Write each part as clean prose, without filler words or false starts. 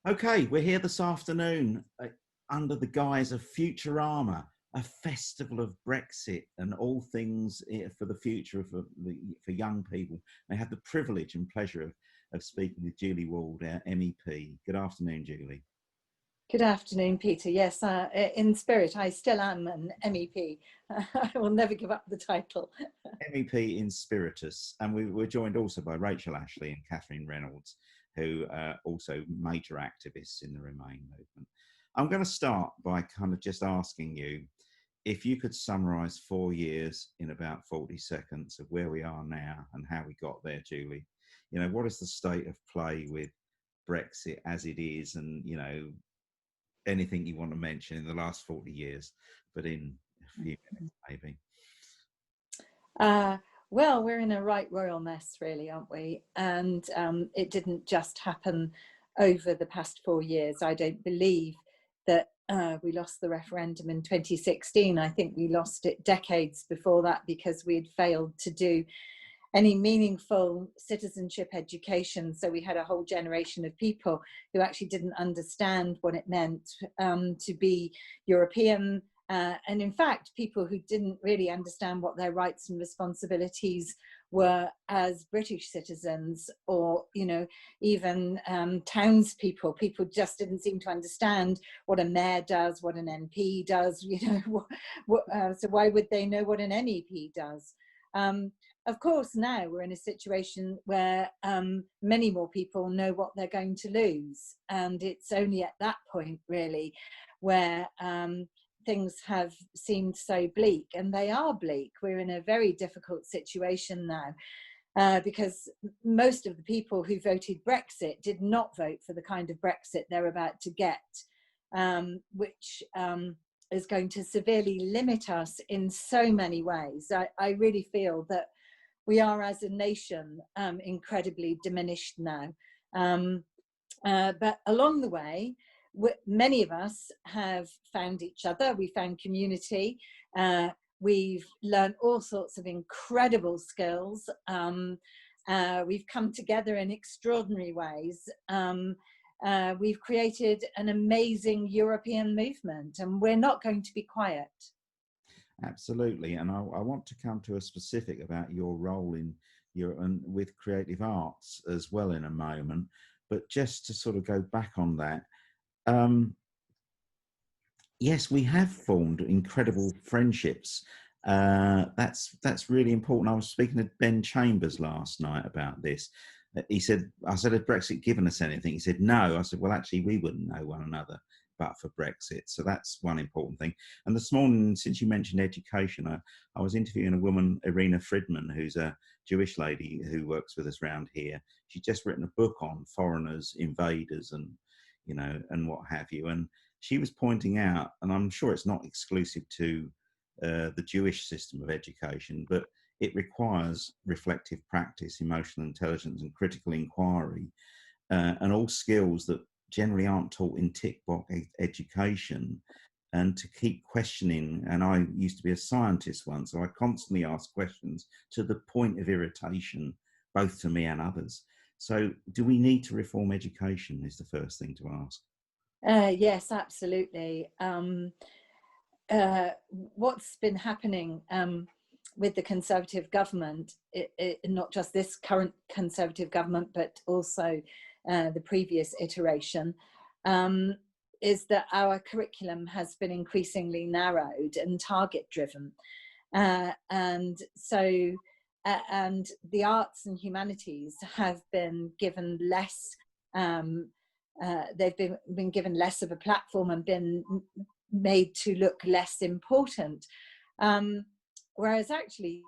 Okay, we're here this afternoon under the guise of Futurama, a festival of Brexit and all things for the future for young people. I had the privilege and pleasure of speaking with Julie Ward, our MEP. Good afternoon, Julie. Good afternoon, Peter. Yes, in spirit, I still am an MEP. I will never give up the title. MEP in spiritus. And we were joined also by Rachel Ashley and Catherine Reynolds, who are also major activists in the Remain movement. I'm going to start by kind of just asking you if you could summarise 4 years in about 40 seconds of where we are now and how we got there, Julie. You know, what is the state of play with Brexit as it is, and, you know, anything you want to mention in the last 40 years, but in a few minutes, maybe. Well, we're in a right royal mess, really, aren't we? And it didn't just happen over the past 4 years. I don't believe that we lost the referendum in 2016. I think we lost it decades before that because we had failed to do any meaningful citizenship education. So we had a whole generation of people who actually didn't understand what it meant to be European. And in fact, people who didn't really understand what their rights and responsibilities were as British citizens, or, you know, even townspeople. People just didn't seem to understand what a mayor does, what an MP does, you know, so why would they know what an MEP does? Of course, now we're in a situation where many more people know what they're going to lose. And it's only at that point, really, where things have seemed so bleak, and they are bleak. We're in a very difficult situation now because most of the people who voted Brexit did not vote for the kind of Brexit they're about to get, which is going to severely limit us in so many ways. I really feel that we are, as a nation, incredibly diminished now. But along the way, many of us have found each other. We found community. We've learned all sorts of incredible skills. We've come together in extraordinary ways. We've created an amazing European movement, and we're not going to be quiet. Absolutely, and I want to come to a specific about your role in with creative arts as well in a moment. But just to sort of go back on that, yes, we have formed incredible friendships. That's really important. I was speaking to Ben Chambers last night about this. He said, I said, has Brexit given us anything? He said, no. I said, well, actually, we wouldn't know one another but for Brexit. So that's one important thing. And this morning, since you mentioned education, I was interviewing a woman, Irina Friedman, who's a Jewish lady who works with us around here. She's just written a book on foreigners, invaders, and, you know, and what have you. And she was pointing out, and I'm sure it's not exclusive to the Jewish system of education, but it requires reflective practice, emotional intelligence, and critical inquiry, and all skills that generally aren't taught in tick box education, and to keep questioning. And I used to be a scientist once, so I constantly ask questions to the point of irritation, both to me and others. So do we need to reform education is the first thing to ask. Yes, absolutely. What's been happening with the Conservative government, not just this current Conservative government, but also the previous iteration, is that our curriculum has been increasingly narrowed and target driven. And so, and the arts and humanities have been given less, they've been given less of a platform and been made to look less important. Whereas actually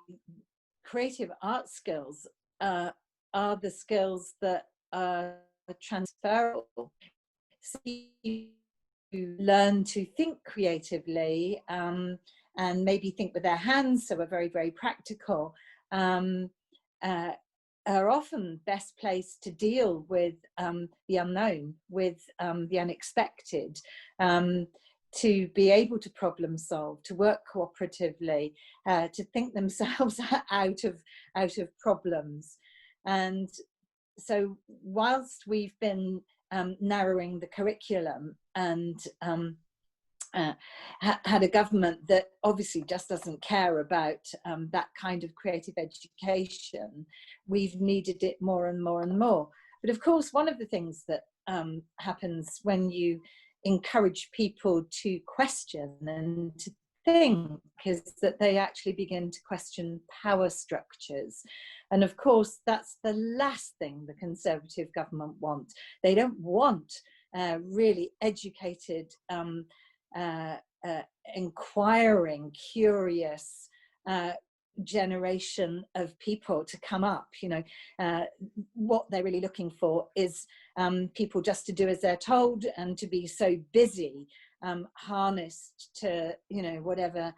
creative art skills are the skills that are transferable. So you learn to think creatively and maybe think with their hands, so are very, very practical, are often best placed to deal with the unknown, with the unexpected, to be able to problem solve, to work cooperatively, to think themselves out of problems. And so whilst we've been narrowing the curriculum and had a government that obviously just doesn't care about that kind of creative education, we've needed it more and more and more. But of course, one of the things that happens when you encourage people to question and to think is that they actually begin to question power structures. And of course, that's the last thing the Conservative government want. They don't want really educated, inquiring, curious generation of people to come up. You know, what they're really looking for is people just to do as they're told and to be so busy, harnessed to, you know, whatever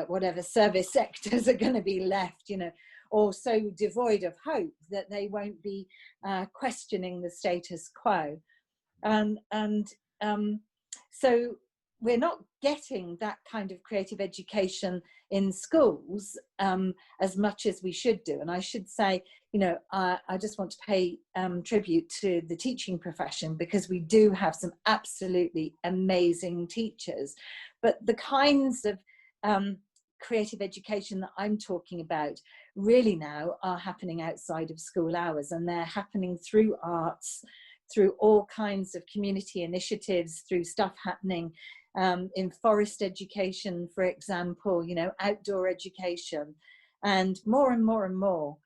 whatever service sectors are going to be left, you know, or so devoid of hope that they won't be questioning the status quo. So we're not getting that kind of creative education in schools as much as we should do. And I should say, you know, I just want to pay tribute to the teaching profession, because we do have some absolutely amazing teachers. But the kinds of creative education that I'm talking about really now are happening outside of school hours, and they're happening through arts, through all kinds of community initiatives, through stuff happening in forest education, for example, you know, outdoor education. And more and more and more,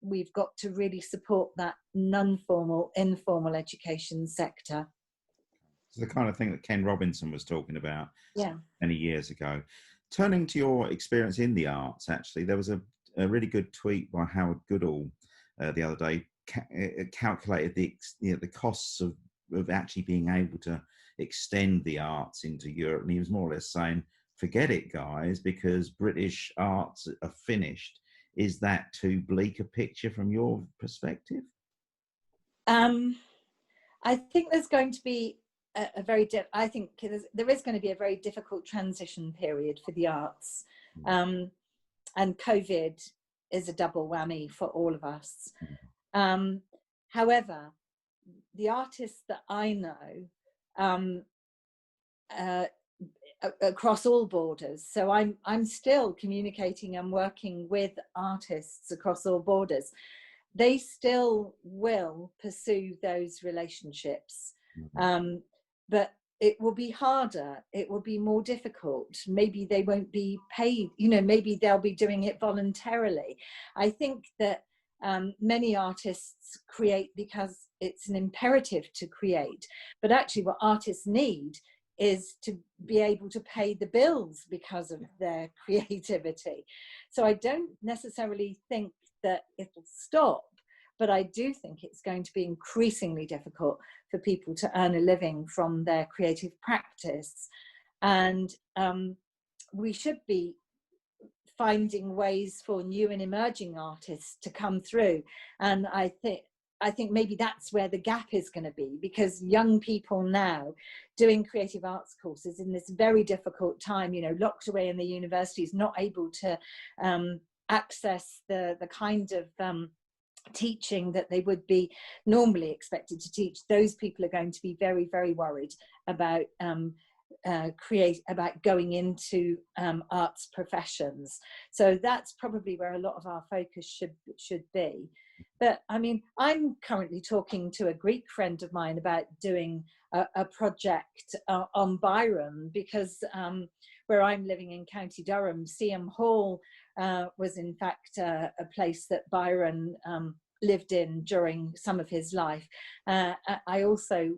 we've got to really support that non-formal, informal education sector. So the kind of thing that Ken Robinson was talking about many years ago. Turning to your experience in the arts, actually, there was a really good tweet by Howard Goodall the other day, calculated the costs of actually being able to extend the arts into Europe, and he was more or less saying, forget it, guys, because British arts are finished. Is that too bleak a picture from your perspective? I think there's going to be there is going to be a very difficult transition period for the arts, and COVID is a double whammy for all of us. However, the artists that I know across all borders, so I'm still communicating and working with artists across all borders, they still will pursue those relationships. But it will be harder, it will be more difficult. Maybe they won't be paid, you know, maybe they'll be doing it voluntarily. I think that many artists create because it's an imperative to create, but actually what artists need is to be able to pay the bills because of their creativity. So I don't necessarily think that it'll stop, but I do think it's going to be increasingly difficult for people to earn a living from their creative practice. And we should be finding ways for new and emerging artists to come through. And I think maybe that's where the gap is going to be, because young people now doing creative arts courses in this very difficult time, you know, locked away in the universities, not able to access the kind of teaching that they would be normally expected to teach. Those people are going to be very, very worried about about going into arts professions. So that's probably where a lot of our focus should be. But I mean, I'm currently talking to a Greek friend of mine about doing a project on Byron, because where I'm living in County Durham, Seaham Hall was in fact a place that Byron lived in during some of his life. I also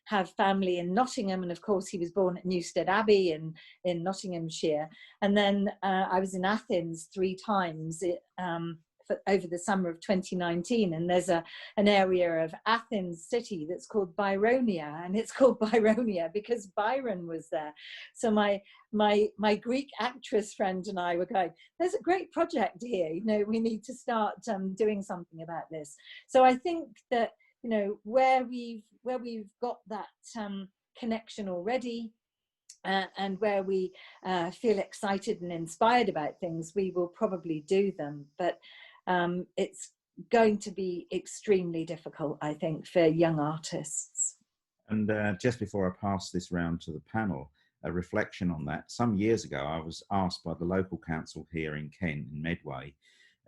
have family in Nottingham, and of course he was born at Newstead Abbey in Nottinghamshire. And then I was in Athens 3 times over the summer of 2019, and there's an area of Athens city that's called Byronia, and it's called Byronia because Byron was there. So my Greek actress friend and I were going, there's a great project here, you know, we need to start doing something about this. So I think that, you know, where we've got that connection already, and where we feel excited and inspired about things, we will probably do them. But it's going to be extremely difficult, I think, for young artists. And just before I pass this round to the panel, a reflection on that. Some years ago, I was asked by the local council here in Kent, in Medway,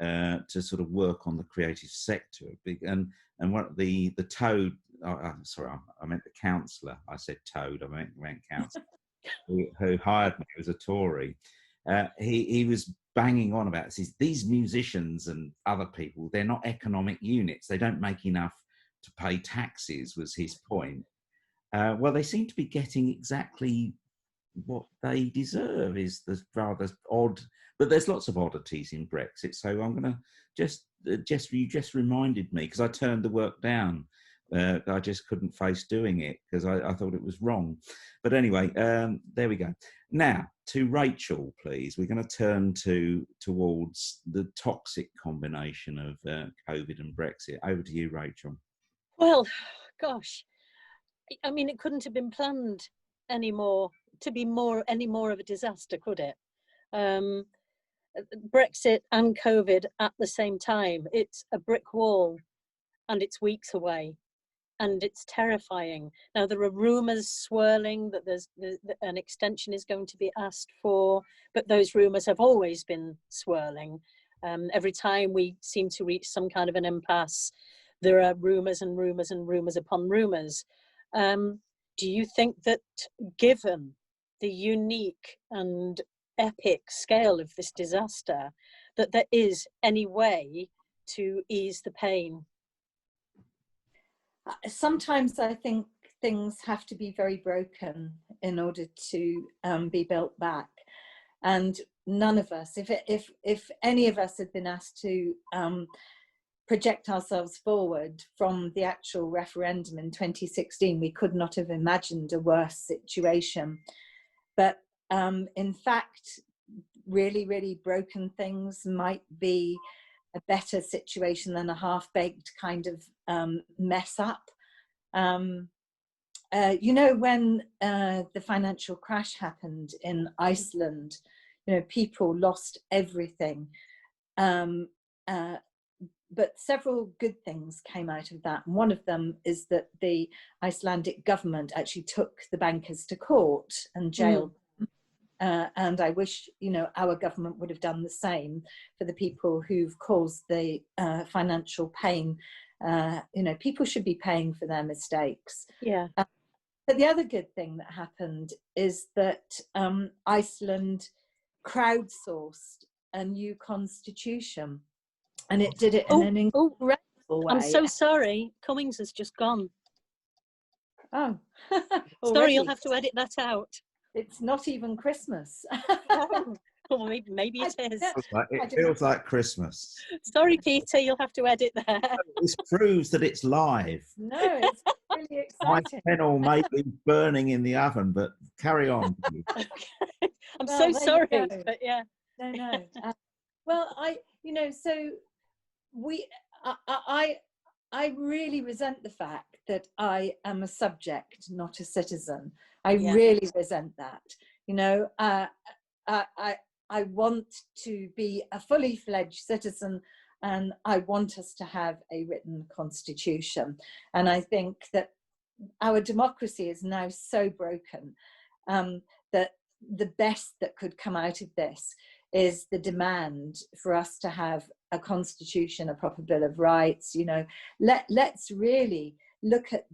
to sort of work on the creative sector. And what the toad, sorry, I meant the councillor. I said toad, I meant councillor, who hired me, was a Tory. He was banging on about this. These musicians and other people, they're not economic units. They don't make enough to pay taxes, was his point. Well, they seem to be getting exactly what they deserve. Is the rather odd, but there's lots of oddities in Brexit. So I'm going to you just reminded me, because I turned the work down. I just couldn't face doing it because I thought it was wrong. But anyway, there we go. Now to Rachel, please. We're going to turn towards the toxic combination of COVID and Brexit. Over to you, Rachel. Well, gosh, I mean, it couldn't have been planned anymore to be any more of a disaster, could it? Brexit and COVID at the same time. It's a brick wall and it's weeks away. And it's terrifying. Now, there are rumours swirling that an extension is going to be asked for, but those rumours have always been swirling. Every time we seem to reach some kind of an impasse, there are rumours and rumours and rumours upon rumours. Do you think that, given the unique and epic scale of this disaster, that there is any way to ease the pain? Sometimes I think things have to be very broken in order to be built back, and none of us, if any of us had been asked to project ourselves forward from the actual referendum in 2016, we could not have imagined a worse situation. But in fact, really, really broken things might be a better situation than a half-baked kind of mess up. You know, when the financial crash happened in Iceland, you know, people lost everything. But several good things came out of that. And one of them is that the Icelandic government actually took the bankers to court and jailed them. And I wish, you know, our government would have done the same for the people who've caused the financial pain. You know, people should be paying for their mistakes. Yeah. But the other good thing that happened is that Iceland crowdsourced a new constitution, and it did it in an incredible way. I'm so sorry. Cummings has just gone. Oh, sorry, you'll have to edit that out. It's not even Christmas. Well, maybe it is. It feels like Christmas. Sorry, Peter, you'll have to edit that. This proves that it's live. No, it's really exciting. My kennel may be burning in the oven, but carry on. Okay. I'm so sorry, but yeah. No. Well, you know, so I really resent the fact that I am a subject, not a citizen. I really resent that. You know, I want to be a fully fledged citizen, and I want us to have a written constitution. And I think that our democracy is now so broken that the best that could come out of this is the demand for us to have a constitution, a proper bill of rights. You know, let's really look at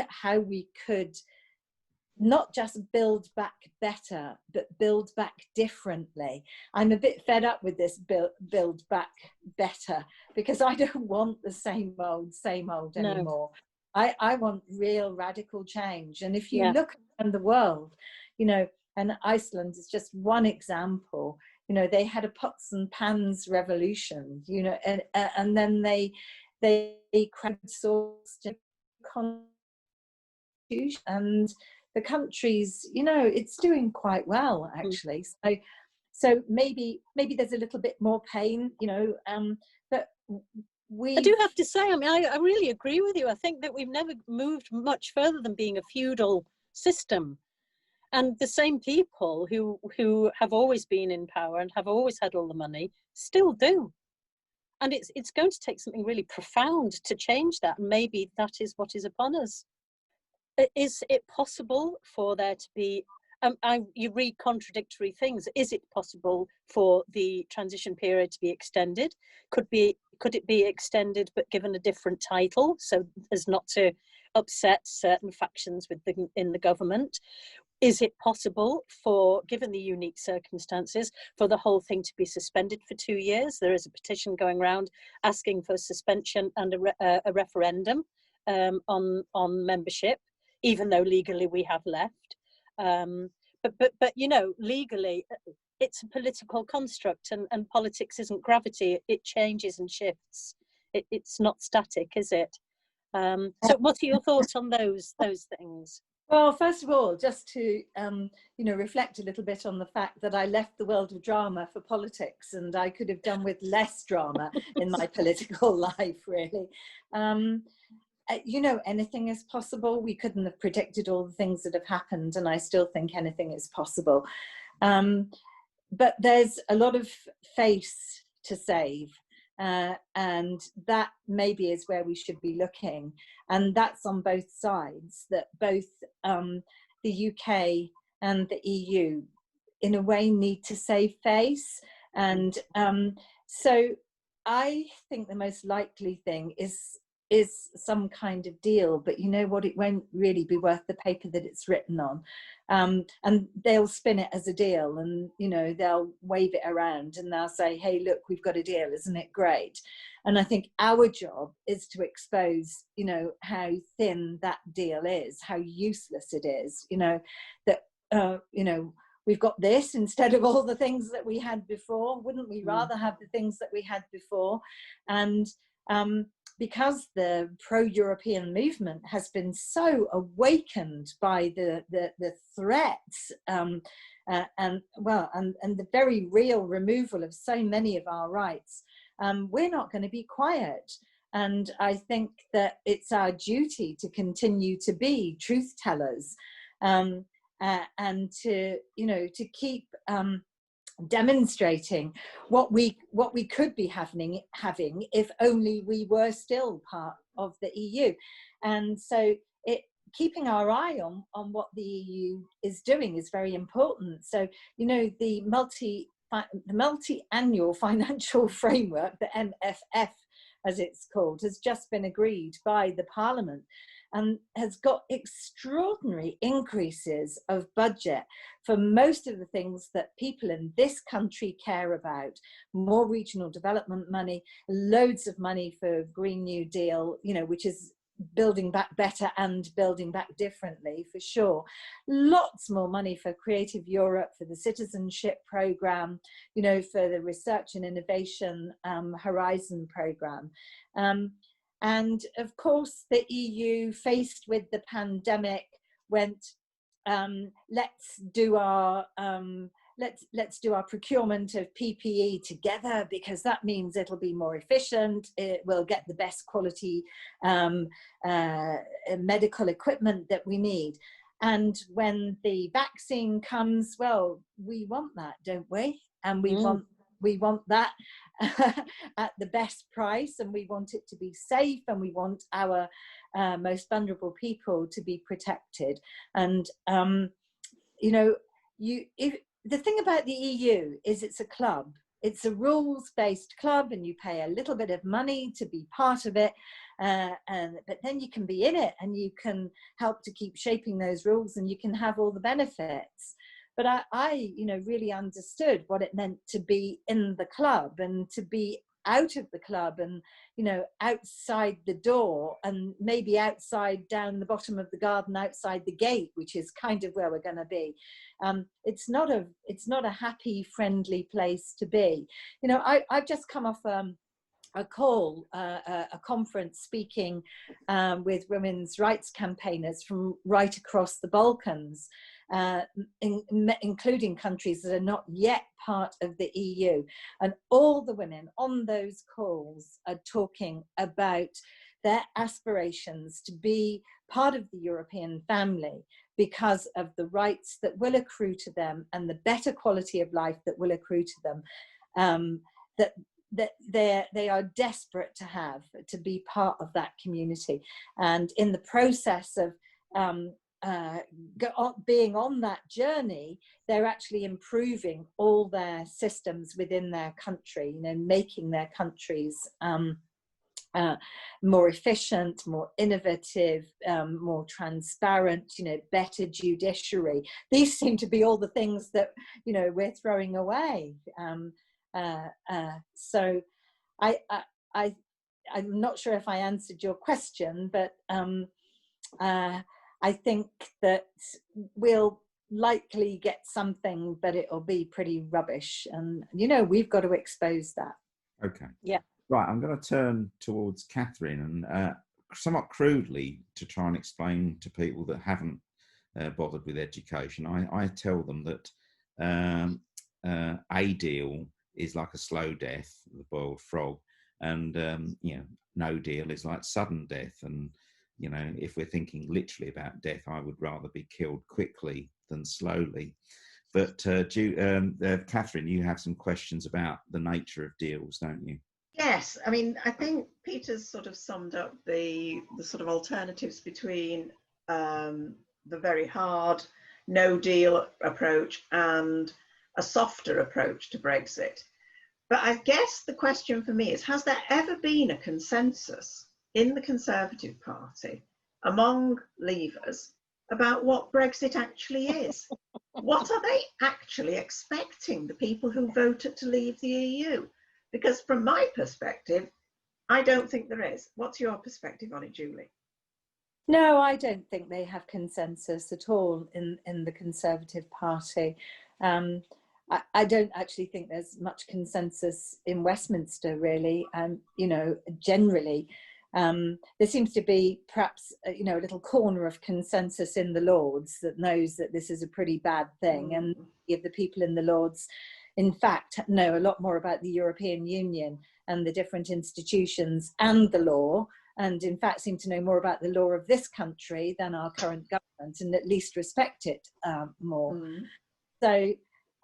how we could not just build back better, but build back differently. I'm a bit fed up with this build back better, because I don't want the same old anymore. I want real radical change. And if you look around the world, you know, and Iceland is just one example, you know, they had a pots and pans revolution, you know, and then they crowdsourced a constitution, and the country's, you know, it's doing quite well actually. So maybe there's a little bit more pain, you know, but I do have to say, I mean, I really agree with you. I think that we've never moved much further than being a feudal system. And the same people who have always been in power and have always had all the money still do. And it's going to take something really profound to change that. And maybe that is what is upon us. Is it possible for there to be, you read contradictory things. Is it possible for the transition period to be extended? Could it be extended but given a different title, so as not to upset certain factions in the government? Is it possible for, given the unique circumstances, for the whole thing to be suspended for 2 years? There is a petition going around asking for suspension and a referendum on membership, even though legally we have left. But you know, legally, it's a political construct, and politics isn't gravity. It changes and shifts. It's not static, is it? So what are your thoughts on those things? Well, first of all, just to you know, reflect a little bit on the fact that I left the world of drama for politics, and I could have done with less drama in my political life, really. You know, anything is possible. We couldn't have predicted all the things that have happened, and I still think anything is possible. But there's a lot of face to save. And that maybe is where we should be looking, and that's on both sides, that both the UK and the EU in a way need to save face. And so I think the most likely thing is some kind of deal, but you know what, it won't really be worth the paper that it's written on. And they'll spin it as a deal, and you know, they'll wave it around and they'll say, hey, look, we've got a deal, isn't it great? And I think our job is to expose, you know, how thin that deal is, how useless it is, you know, that you know, we've got this instead of all the things that we had before. Wouldn't we rather have the things that we had before? And because the pro-European movement has been so awakened by the threats and the very real removal of so many of our rights, we're not going to be quiet. And I think that it's our duty to continue to be truth tellers, and to, you know, to keep demonstrating what we could be having if only we were still part of the EU. And so keeping our eye on what the EU is doing is very important. So, you know, the multi-annual financial framework, the MFF as it's called, has just been agreed by the Parliament, and has got extraordinary increases of budget for most of the things that people in this country care about. More regional development money, loads of money for Green New Deal, you know, which is building back better and building back differently, for sure. Lots more money for Creative Europe, for the citizenship programme, you know, for the research and innovation Horizon programme. And of course, the EU, faced with the pandemic, went, let's do our procurement of PPE together, because that means it'll be more efficient. It will get the best quality medical equipment that we need. And when the vaccine comes, well, we want that, don't we? And we want that at the best price, and we want it to be safe, and we want our most vulnerable people to be protected. And you know, the thing about the EU is it's a club. It's a rules-based club, and you pay a little bit of money to be part of it, but then you can be in it, and you can help to keep shaping those rules, and you can have all the benefits. But I, you know, really understood what it meant to be in the club, and to be out of the club, and, you know, outside the door, and maybe outside, down the bottom of the garden, outside the gate, which is kind of where we're going to be. It's not a happy, friendly place to be. You know, I've just come off a call, a conference, speaking with women's rights campaigners from right across the Balkans, including countries that are not yet part of the EU. And all the women on those calls are talking about their aspirations to be part of the European family because of the rights that will accrue to them and the better quality of life that will accrue to them. That that they are desperate to be part of that community, and in the process of being on that journey, they're actually improving all their systems within their country, you know, making their countries more efficient, more innovative, more transparent, you know, better judiciary. These seem to be all the things that, you know, we're throwing away. So I'm not sure if I answered your question, but I think that we'll likely get something, but it'll be pretty rubbish. And, you know, we've got to expose that. Okay. Yeah. Right, I'm going to turn towards Catherine and somewhat crudely to try and explain to people that haven't bothered with education. I tell them that a deal is like a slow death, the boiled frog, and you know, no deal is like sudden death. And you know, if we're thinking literally about death, I would rather be killed quickly than slowly. But Catherine, you have some questions about the nature of deals, don't you? Yes, I mean, I think Peter's sort of summed up the sort of alternatives between the very hard no deal approach and a softer approach to Brexit. But I guess the question for me is, has there ever been a consensus in the Conservative Party among Leavers about what Brexit actually is? What are they actually expecting, the people who voted to leave the EU? Because from my perspective, I don't think there is. What's your perspective on it, Julie? No, I don't think they have consensus at all in the Conservative Party. I don't actually think there's much consensus in Westminster, really. You know, generally, there seems to be perhaps, you know, a little corner of consensus in the Lords that knows that this is a pretty bad thing. And if the people in the Lords, in fact, know a lot more about the European Union and the different institutions and the law, and in fact seem to know more about the law of this country than our current government, and at least respect it more. So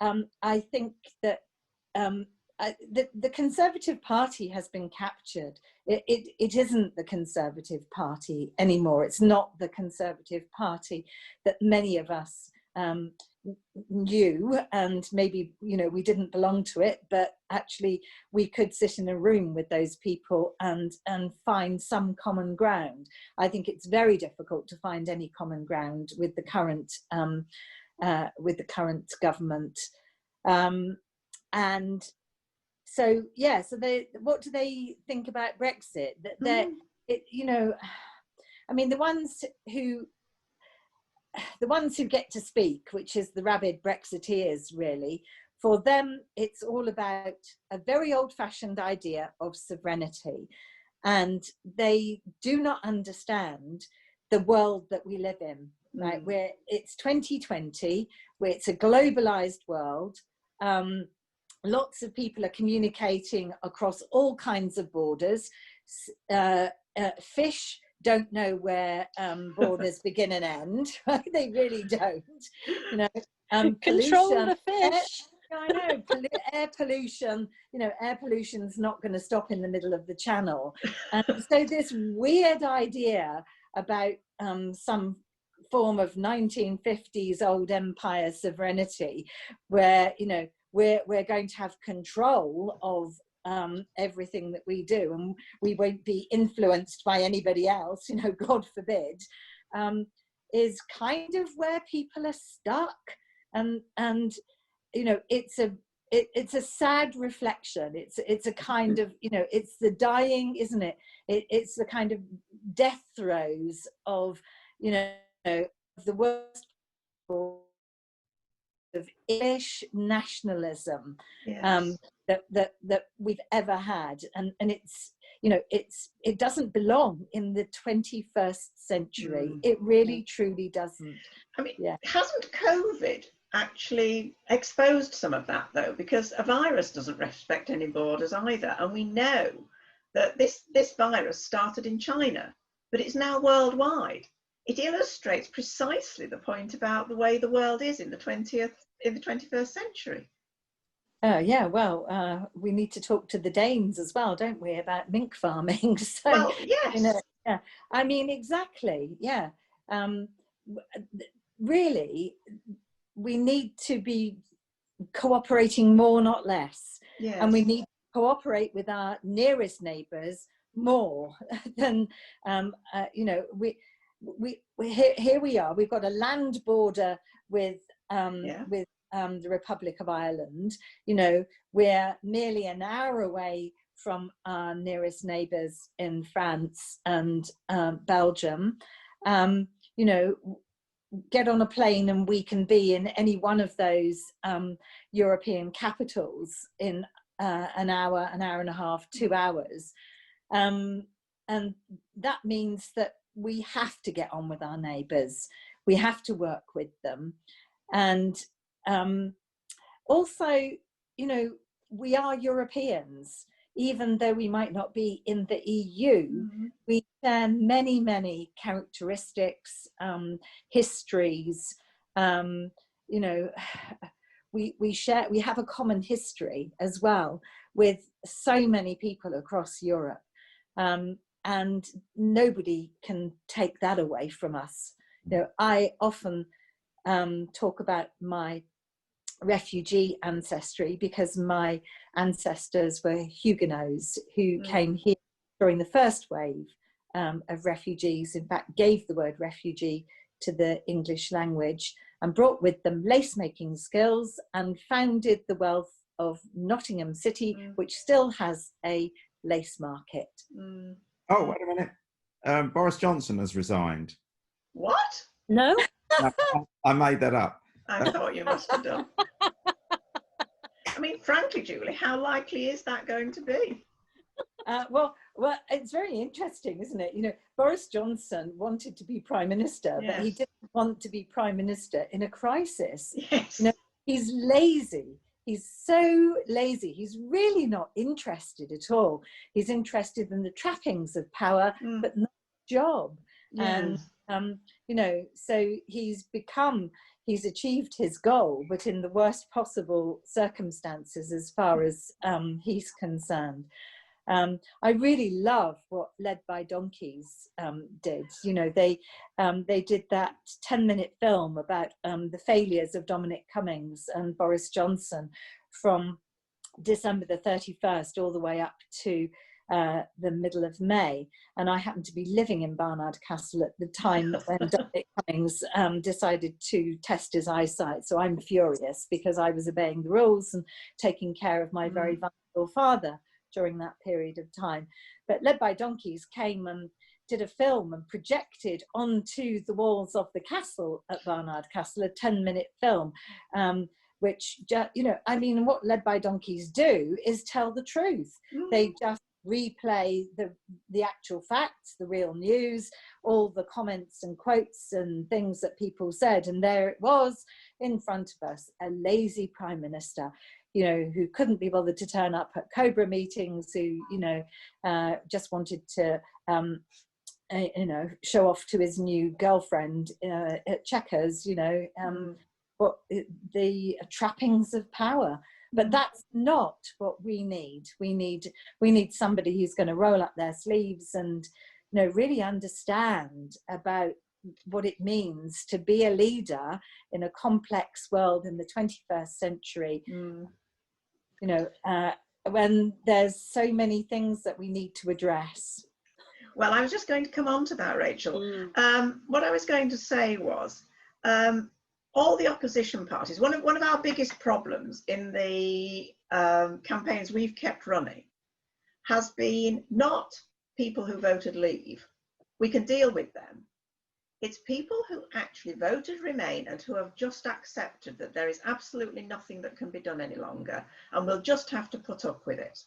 I think that the Conservative Party has been captured. It isn't the Conservative Party anymore. It's not the Conservative Party that many of us knew, and maybe, you know, we didn't belong to it, but actually we could sit in a room with those people and find some common ground. I think it's very difficult to find any common ground with the current government, and so yeah. So what do they think about Brexit? That you know, I mean, the ones who get to speak, which is the rabid Brexiteers, really, for them, it's all about a very old-fashioned idea of sovereignty. And they do not understand the world that we live in, right? Where it's 2020, where it's a globalized world. Lots of people are communicating across all kinds of borders. Fish don't know where borders begin and end, right? They really don't. You know, control pollution, the fish. I know, air pollution. You know, air pollution's not going to stop in the middle of the channel, and so this weird idea about some form of 1950s old empire sovereignty, where, you know, we're going to have control of everything that we do, and we won't be influenced by anybody else, you know, God forbid, is kind of where people are stuck. And you know, it's a sad reflection. It's a kind of, you know, it's the dying, isn't it? It's the kind of death throes of, you know, the worst of English nationalism. Yes. That we've ever had, and it's, you know, it doesn't belong in the 21st century. It really truly doesn't. I mean, hasn't COVID actually exposed some of that, though? Because a virus doesn't respect any borders either, and we know that this virus started in China, but it's now worldwide. It illustrates precisely the point about the way the world is in the 21st century. Oh yeah, well, we need to talk to the Danes as well, don't we, about mink farming? So, Well, yes. yeah, I mean, exactly, yeah. Really, we need to be cooperating more, not less, Yes. and we need to cooperate with our nearest neighbours more than, here we are. We've got a land border with the Republic of Ireland. We're nearly an hour away from our nearest neighbours in France and Belgium. Get on a plane and we can be in any one of those European capitals in an hour and a half, 2 hours. And that means that we have to get on with our neighbours. We have to work with them. And also, we are Europeans. Even though we might not be in the EU, we share many, many characteristics, histories. We have a common history as well with so many people across Europe, and nobody can take that away from us. I often talk about my refugee ancestry because my ancestors were Huguenots who came here during the first wave of refugees, in fact gave the word refugee to the English language and brought with them lace making skills and founded the wealth of Nottingham City, which still has a lace market. Oh, wait a minute. Boris Johnson has resigned. What? No? No, I made that up. I thought you must have done. I mean, frankly, Julie, how likely is that going to be? Well, it's very interesting, isn't it? Boris Johnson wanted to be Prime Minister, but he didn't want to be Prime Minister in a crisis. Yes. He's lazy. He's so lazy. He's really not interested at all. He's interested in the trappings of power, but not the job. Yes. And, so he's achieved his goal, but in the worst possible circumstances as far as he's concerned. I really love what Led by Donkeys did. They did that 10-minute film about the failures of Dominic Cummings and Boris Johnson from December the 31st all the way up to the middle of May. And I happened to be living in Barnard Castle at the time when Dominic Cummings decided to test his eyesight. So I'm furious because I was obeying the rules and taking care of my very vulnerable father during that period of time. But Led by Donkeys came and did a film and projected onto the walls of the castle at Barnard Castle a 10-minute film, which, what Led by Donkeys do is tell the truth. They just replay the actual facts, the real news, all the comments and quotes and things that people said. And there it was in front of us, a lazy Prime Minister, who couldn't be bothered to turn up at Cobra meetings, who, just wanted to, show off to his new girlfriend at Chequers, what the trappings of power. But that's not what we need. We need somebody who's going to roll up their sleeves and, really understand about what it means to be a leader in a complex world in the 21st century. When there's so many things that we need to address. Well, I was just going to come on to that, Rachel. What I was going to say was, all the opposition parties, one of our biggest problems in the campaigns we've kept running has been not people who voted leave. We can deal with them. It's people who actually voted Remain and who have just accepted that there is absolutely nothing that can be done any longer and will just have to put up with it.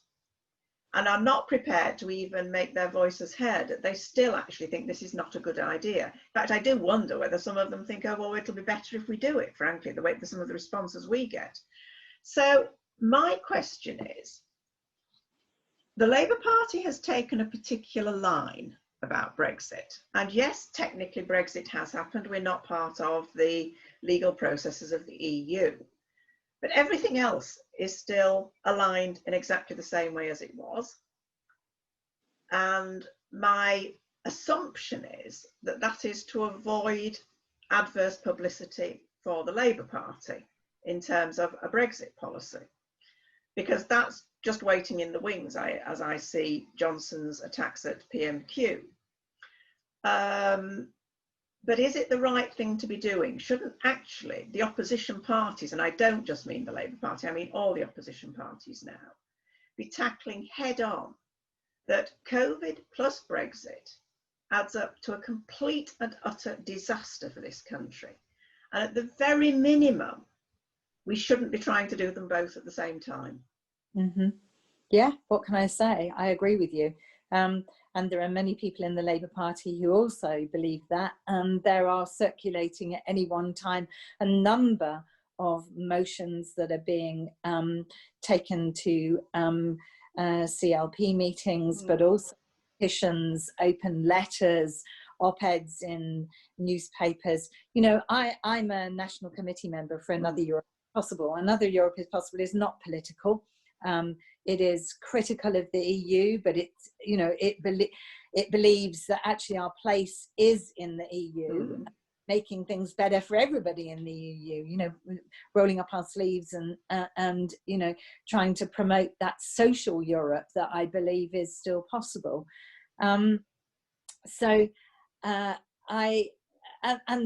And are not prepared to even make their voices heard. They still actually think this is not a good idea. In fact, I do wonder whether some of them think, oh, well, it'll be better if we do it, frankly, the way that some of the responses we get. So my question is, the Labour Party has taken a particular line about Brexit. And yes, technically Brexit has happened. We're not part of the legal processes of the EU. But everything else is still aligned in exactly the same way as it was. And my assumption is that that is to avoid adverse publicity for the Labour Party in terms of a Brexit policy, because that's just waiting in the wings as I see Johnson's attacks at PMQ. But is it the right thing to be doing? Shouldn't actually the opposition parties, and I don't just mean the Labour Party, I mean all the opposition parties now, be tackling head on that COVID plus Brexit adds up to a complete and utter disaster for this country? And at the very minimum, we shouldn't be trying to do them both at the same time. Mm-hmm. Yeah, what can I say? I agree with you. And there are many people in the Labour Party who also believe that. And there are circulating at any one time a number of motions that are being taken to CLP meetings, but also petitions, open letters, op-eds in newspapers. You know, I'm a national committee member for Another Europe is Possible. Another Europe is Possible is not political. It is critical of the EU, but it's, you know, it believes that actually our place is in the EU, making things better for everybody in the EU, you know, rolling up our sleeves and you know, trying to promote that social Europe that I believe is still possible. And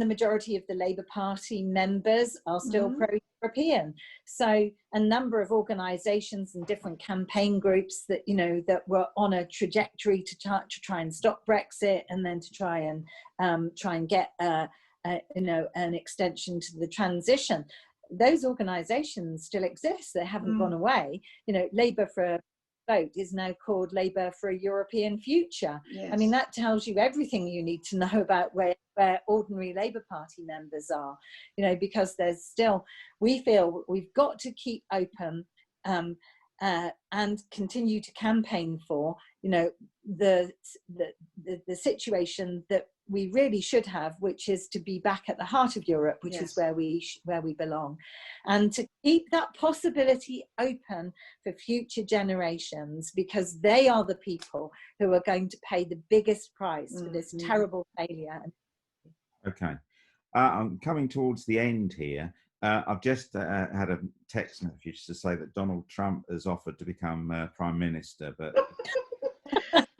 the majority of the Labour Party members are still pro-European. So a number of organisations and different campaign groups that, you know, that were on a trajectory to try and stop Brexit, and then to try and get you know, an extension to the transition. Those organisations still exist. They haven't gone away. You know, Labour for a Vote is now called Labour for a European Future. Yes. I mean, that tells you everything you need to know about where ordinary Labour Party members are, you know, because there's still, we feel we've got to keep open and continue to campaign for, you know, the situation that we really should have, which is to be back at the heart of Europe, which is where we belong, and to keep that possibility open for future generations, because they are the people who are going to pay the biggest price for this terrible failure. Okay, I'm coming towards the end here. I've just had a text message to say that Donald Trump has offered to become Prime Minister, but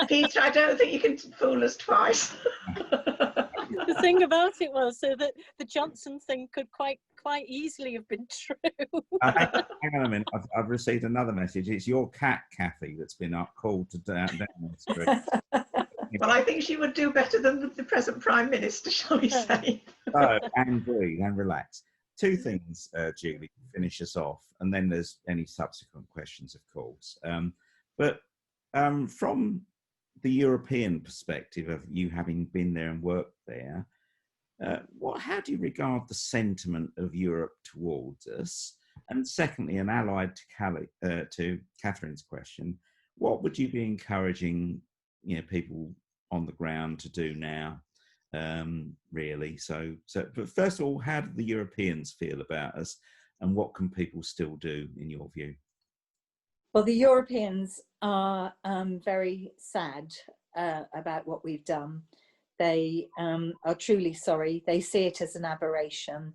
Peter, I don't think you can fool us twice. The thing about it was so that the Johnson thing could quite easily have been true. Hang on a minute, I've received another message. It's your cat, Kathy, that's been called to down the street. Well, I think she would do better than the present Prime Minister, shall we say. So, and breathe and relax. Two things, Julie, to finish us off, and then there's any subsequent questions, of course. But from the European perspective of you having been there and worked there, how do you regard the sentiment of Europe towards us? And secondly, and allied to Catherine's question, what would you be encouraging, you know, people on the ground to do now, really? So, but first of all, how do the Europeans feel about us, and what can people still do, in your view? Well, the Europeans are very sad about what we've done. They are truly sorry. They see it as an aberration.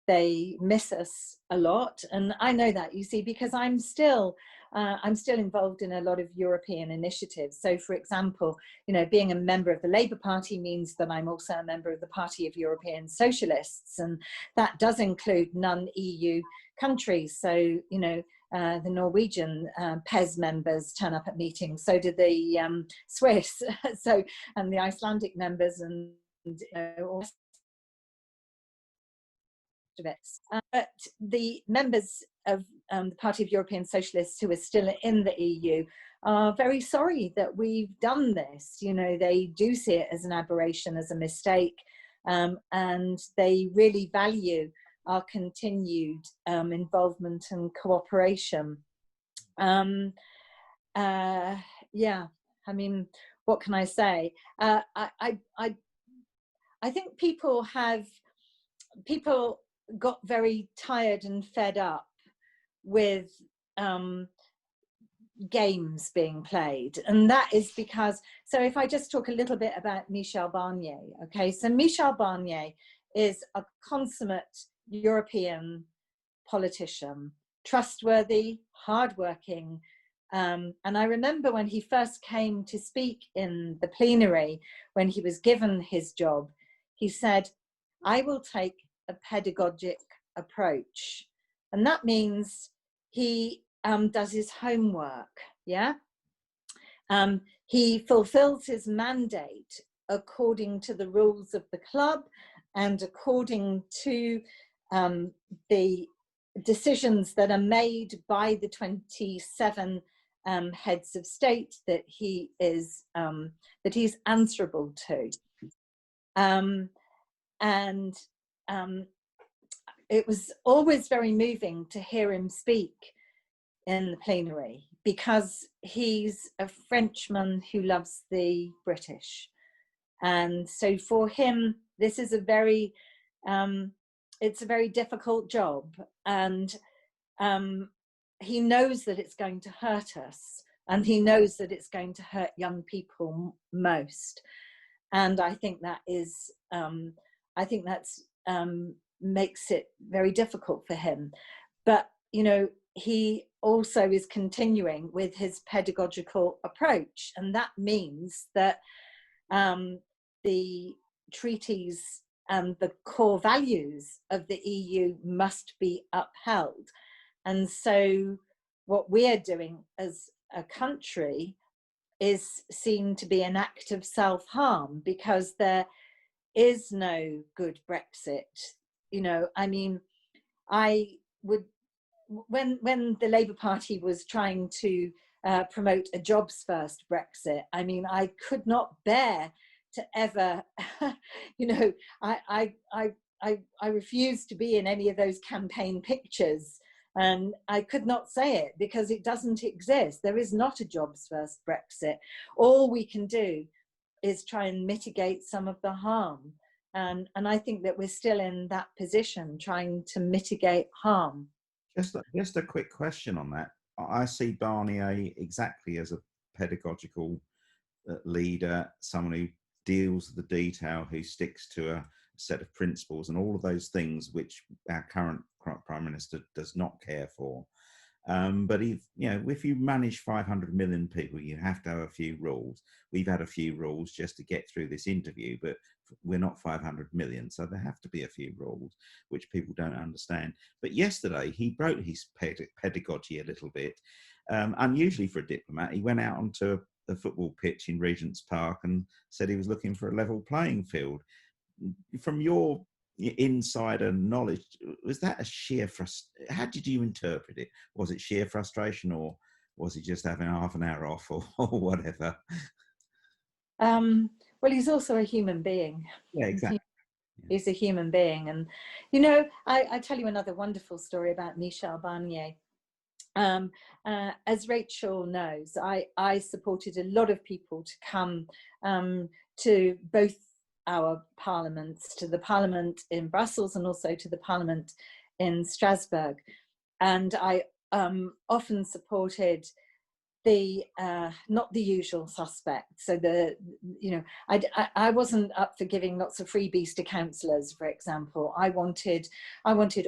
They miss us a lot, and I know that, you see, because I'm still involved in a lot of European initiatives. So, for example, you know, being a member of the Labour Party means that I'm also a member of the Party of European Socialists, and that does include non-EU countries. So, you know, the Norwegian PES members turn up at meetings, so do the Swiss, and the Icelandic members, and all of it. But the members of the Party of European Socialists who are still in the EU are very sorry that we've done this. You know, they do see it as an aberration, as a mistake, and they really value our continued involvement and cooperation. Yeah, I mean, what can I say? I think people got very tired and fed up with games being played. And that is because, so if I just talk a little bit about Michel Barnier, okay, so Michel Barnier is a consummate European politician, trustworthy, hardworking. And I remember when he first came to speak in the plenary, when he was given his job, he said, I will take a pedagogic approach. And that means he does his homework, yeah? He fulfills his mandate according to the rules of the club and according to the decisions that are made by the 27 heads of state that he is that he's answerable to. It was always very moving to hear him speak in the plenary, because he's a Frenchman who loves the British. And so for him, this is a very, it's a very difficult job. And he knows that it's going to hurt us, and he knows that it's going to hurt young people most. And I think that is, I think that's makes it very difficult for him. But, you know, he also is continuing with his pedagogical approach. And that means that the treaties and the core values of the EU must be upheld. And so what we're doing as a country is seen to be an act of self-harm, because there is no good Brexit. You know, I mean, I would, when the Labour Party was trying to promote a jobs first Brexit, I mean, I could not bear to ever, you know, I refused to be in any of those campaign pictures. And I could not say it because it doesn't exist. There is not a jobs first Brexit. All we can do is try and mitigate some of the harm. And I think that we're still in that position, trying to mitigate harm. Just a quick question on that. I see Barnier exactly as a pedagogical leader, someone who deals with the detail, who sticks to a set of principles and all of those things which our current Prime Minister does not care for. But if you manage 500 million people, you have to have a few rules. We've had a few rules just to get through this interview, but we're not 500 million, so there have to be a few rules which people don't understand. But yesterday he broke his pedagogy a little bit. Unusually for a diplomat, he went out onto the football pitch in Regent's Park and said he was looking for a level playing field. From your insider knowledge, was that a sheer how did you interpret it? Was it sheer frustration, or was he just having half an hour off, or whatever? Well, he's also a human being. Yeah, exactly. He's a human being. And, you know, I tell you another wonderful story about Michel Barnier. As Rachel knows, I supported a lot of people to come to both our parliaments, to the parliament in Brussels and also to the parliament in Strasbourg. And I often supported the not the usual suspects. So I wasn't up for giving lots of freebies to councillors, for example. I wanted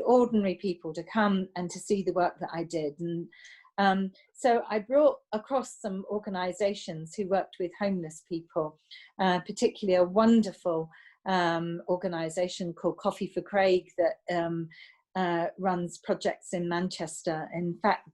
ordinary people to come and to see the work that I did. And so I brought across some organisations who worked with homeless people, particularly a wonderful organisation called Coffee for Craig that runs projects in Manchester. In fact,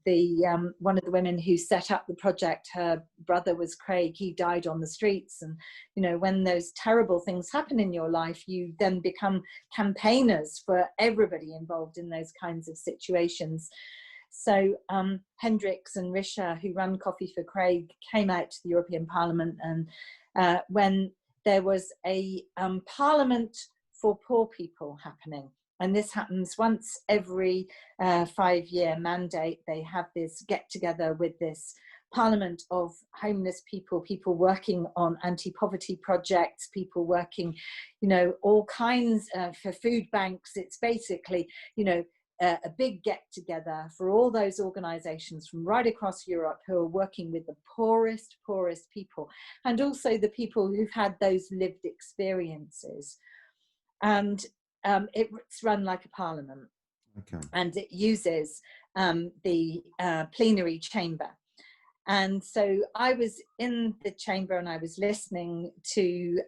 one of the women who set up the project, her brother was Craig. He died on the streets. And, you know, when those terrible things happen in your life, you then become campaigners for everybody involved in those kinds of situations. So Hendricks and Risha, who run Coffee for Craig, came out to the European Parliament, and when there was a Parliament for poor people happening, and this happens once every 5-year mandate, they have this get together with this Parliament of homeless people, people working on anti-poverty projects, people working, you know, all kinds for food banks. It's basically, you know, a big get together for all those organizations from right across Europe who are working with the poorest people, and also the people who've had those lived experiences. And it's run like a parliament. Okay. And it uses the plenary chamber. And so I was in the chamber and I was listening to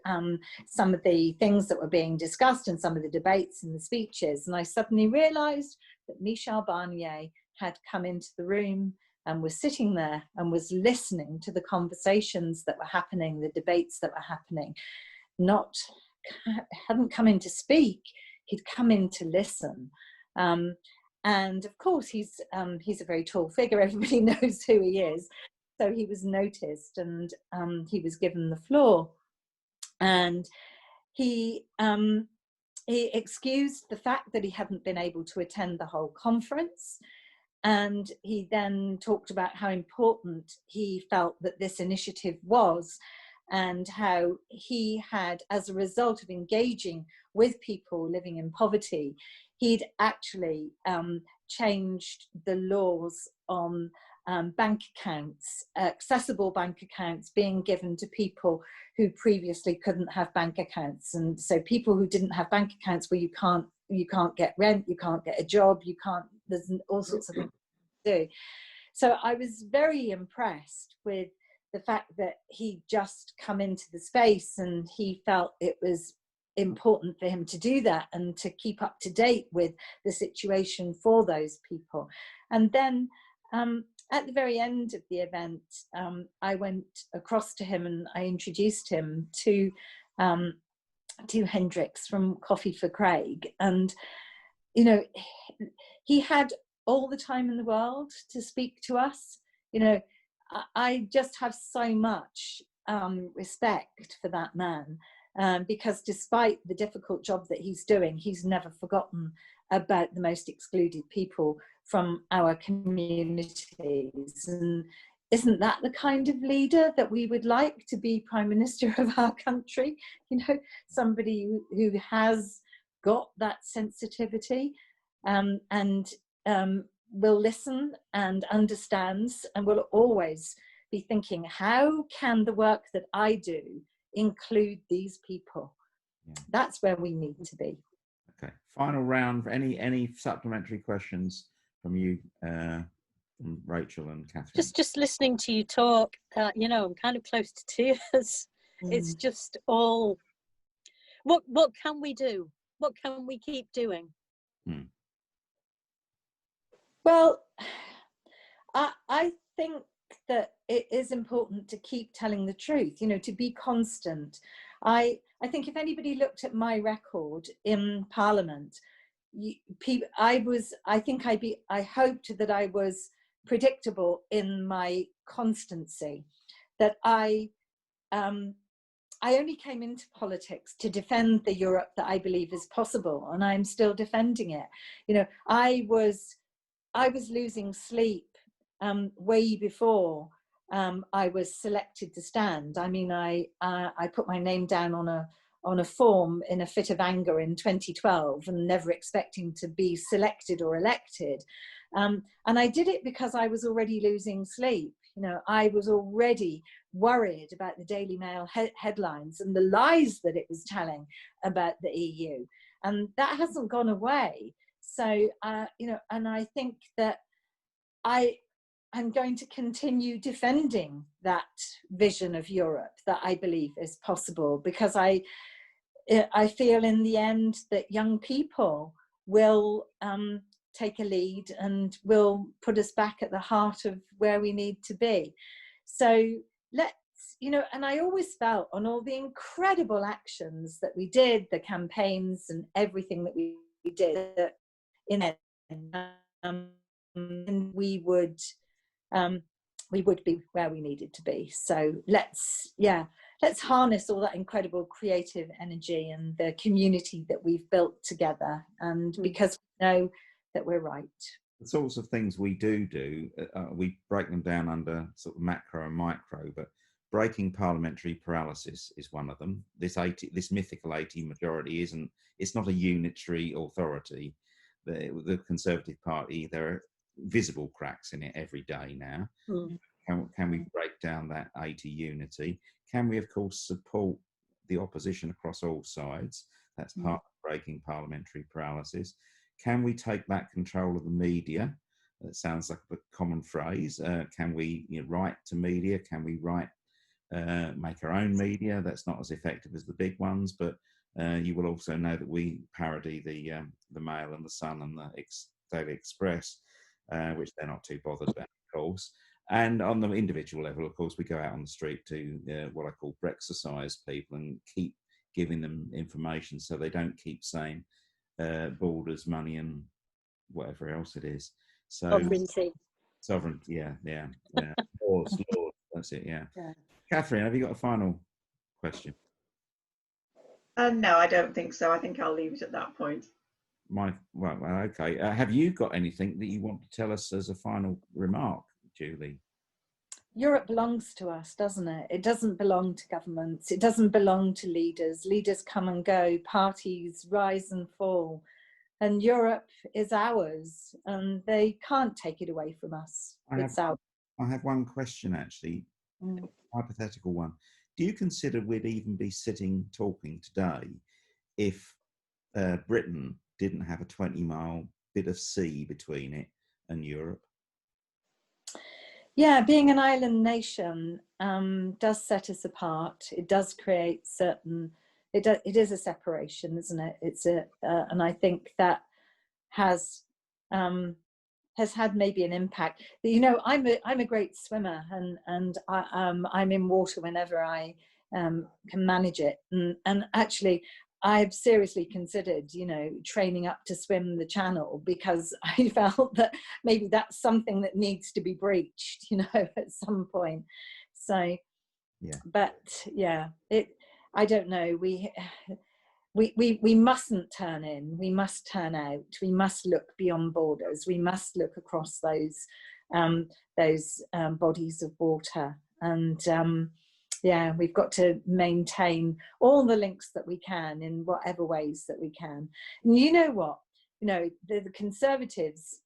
some of the things that were being discussed and some of the debates and the speeches. And I suddenly realized that Michel Barnier had come into the room and was sitting there and was listening to the conversations that were happening, the debates that were happening. Hadn't come in to speak, he'd come in to listen. And of course, he's a very tall figure. Everybody knows who he is. So he was noticed and he was given the floor. And he excused the fact that he hadn't been able to attend the whole conference. And he then talked about how important he felt that this initiative was, and how he had, as a result of engaging with people living in poverty, he'd actually changed the laws on bank accounts, accessible bank accounts being given to people who previously couldn't have bank accounts. And so people who didn't have bank accounts, where you can't get rent, you can't get a job, there's all sorts of things to do. So I was very impressed with the fact that he just come into the space, and he felt it was important for him to do that and to keep up to date with the situation for those people. And then at the very end of the event, I went across to him and I introduced him to Hendrix from Coffee for Craig. And, you know, he had all the time in the world to speak to us. You know, I just have so much respect for that man, because despite the difficult job that he's doing, he's never forgotten about the most excluded people from our communities. And isn't that the kind of leader that we would like to be Prime Minister of our country? You know, somebody who has got that sensitivity and will listen and understands, and will always be thinking, how can the work that I do include these people? Yeah. That's where we need to be. Okay, final round. Any supplementary questions from you, from Rachel and Catherine? Just listening to you talk, you know, I'm kind of close to tears. It's just all, what can we do? What can we keep doing? Well, I think that it is important to keep telling the truth, you know, to be constant. I think if anybody looked at my record in Parliament, I hoped that I was predictable in my constancy, that I only came into politics to defend the Europe that I believe is possible, and I'm still defending it. You know, I was losing sleep way before I was selected to stand. I mean, I put my name down on a form in a fit of anger in 2012, and never expecting to be selected or elected. And I did it because I was already losing sleep. You know, I was already worried about the Daily Mail headlines and the lies that it was telling about the EU. And that hasn't gone away. So, you know, and I think that I'm going to continue defending that vision of Europe that I believe is possible, because I feel in the end that young people will take a lead and will put us back at the heart of where we need to be. So let's, you know, and I always felt on all the incredible actions that we did, the campaigns and everything that we did, that in it, and we would be where we needed to be. So let's harness all that incredible creative energy and the community that we've built together, and because we know that we're right. The sorts of things we do, we break them down under sort of macro and micro, but breaking parliamentary paralysis is one of them. This mythical 80 majority it's not a unitary authority. the Conservative Party, there are visible cracks in it every day now. Can we break down that 80 unity? Can we, of course, support the opposition across all sides? That's part of breaking parliamentary paralysis. Can we take back control of the media? That sounds like a common phrase. Can we write to media? Can we make our own media? That's not as effective as the big ones, but you will also know that we parody the Mail and the Sun and the Daily Express, which they're not too bothered about, of course. And on the individual level, of course, we go out on the street to what I call Brexercise people and keep giving them information so they don't keep saying borders, money, and whatever else it is. So sovereignty, yeah. Laws, that's it, yeah. Catherine, have you got a final question? No, I don't think so. I think I'll leave it at that point. Okay. Have you got anything that you want to tell us as a final remark, Julie? Europe belongs to us, doesn't it? It doesn't belong to governments. It doesn't belong to leaders. Leaders come and go, parties rise and fall. And Europe is ours, and they can't take it away from us. It's ours. I have one question, actually, hypothetical one. Do you consider we'd even be sitting talking today if Britain didn't have a 20-mile bit of sea between it and Europe? Yeah, being an island nation does set us apart. It does create certain. It is a separation, isn't it? And I think that has had maybe an impact. I'm a great swimmer, and I'm in water whenever I can manage it. And actually, I've seriously considered, training up to swim the channel, because I felt that maybe that's something that needs to be breached, at some point. So, yeah. But yeah, I don't know. We mustn't turn in. We must turn out. We must look beyond borders. We must look across those bodies of water. And we've got to maintain all the links that we can in whatever ways that we can. And you know what? The Conservatives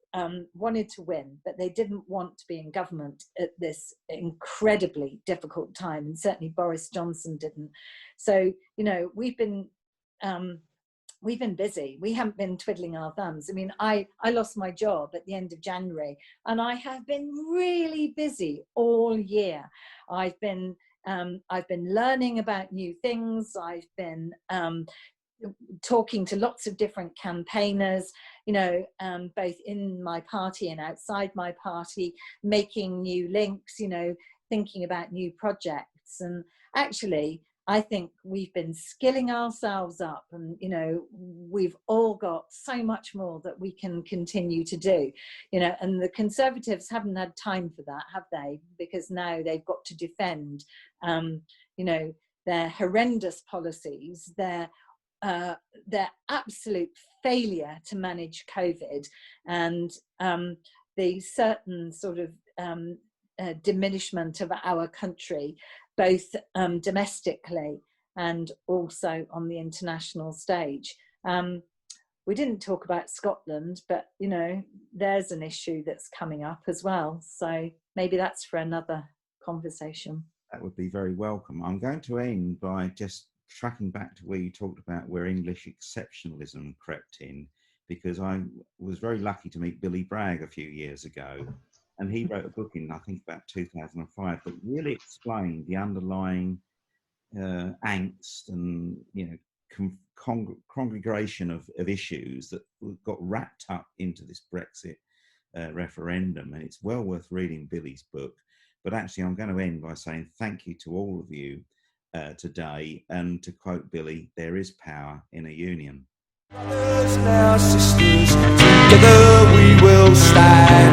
wanted to win, but they didn't want to be in government at this incredibly difficult time, and certainly Boris Johnson didn't. So we've been busy. We haven't been twiddling our thumbs. I mean, I lost my job at the end of January, and I have been really busy all year. I've been learning about new things. I've been talking to lots of different campaigners, both in my party and outside my party, making new links, thinking about new projects. And actually, I think we've been skilling ourselves up, and we've all got so much more that we can continue to do, and the Conservatives haven't had time for that, have they? Because now they've got to defend their horrendous policies, their absolute failure to manage COVID, and the certain sort of diminishment of our country, both domestically and also on the international stage. We didn't talk about Scotland, but there's an issue that's coming up as well. So maybe that's for another conversation. That would be very welcome. I'm going to end by just tracking back to where you talked about where English exceptionalism crept in, because I was very lucky to meet Billy Bragg a few years ago, and he wrote a book in, I think, about 2005 that really explained the underlying angst and congregation of issues that got wrapped up into this Brexit referendum. And it's well worth reading Billy's book. But actually, I'm going to end by saying thank you to all of you today. And to quote Billy, there is power in a union. Brothers and our sisters, together we will stand.